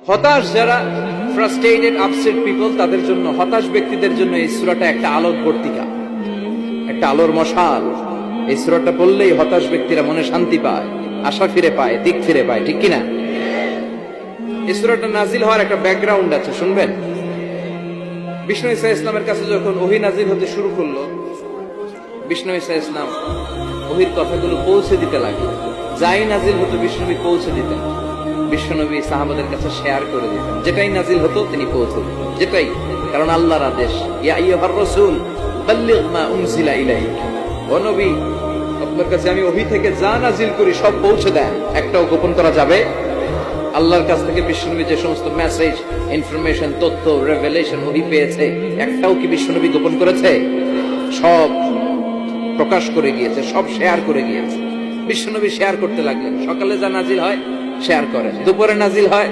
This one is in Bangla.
হতাশ যারা, ফ্রাস্ট্রেটেড আপসেট পিপল, তাদের জন্য, হতাশ ব্যক্তিদের জন্য এই সূরাটা একটা আলোর বর্তিকা, একটা আলোর মশাল। এই সূরাটা পড়লেই হতাশ ব্যক্তিরা মনে শান্তি পায়, আশা ফিরে পায়, দিক ফিরে পায়, ঠিক কিনা? এই সূরাটা নাজিল হওয়ার একটা ব্যাকগ্রাউন্ড আছে, শুনবেন। বিষ্ণু ঈসা ইসলামের কাছে যখন ওহী নাজিল হতে শুরু করলো, বিষ্ণু ঈসা ইসলাম ওহীর কথাগুলো পৌঁছে দিতে লাগলো। যাই নাজিল হতো বিষ্ণুনবী পৌঁছে দিতেন, বিশ্বনবী সাহাবাদের কাছে শেয়ার করে দিতেন। যেটাই নাজিল হতো তিনি পৌঁছে দিতেন, যেটাই, কারণ আল্লাহর আদেশ, ইয়া আইয়ুহার রাসূল বাল্লিগ মা উনজিলা ইলাইক, ও নবী আপনার কাছে আমি ওহী থেকে যা নাজিল করি সব পৌঁছে দেন, একটাও গোপন করা যাবে। আল্লাহর কাছ থেকে বিশ্বনবী যে সমস্ত মেসেজ, ইনফরমেশন, তথ্য, রেভেলেশন ওহী পেয়েছে, একটাও কি বিশ্বনবী গোপন করেছে? সব প্রকাশ করে গিয়েছে, সব শেয়ার করে গিয়েছে। বিশ্বনবী শেয়ার করতে লাগলেন। সকালে যা নাজিল হয় শেয়ার করেন, দুপুরে নাজিল হয়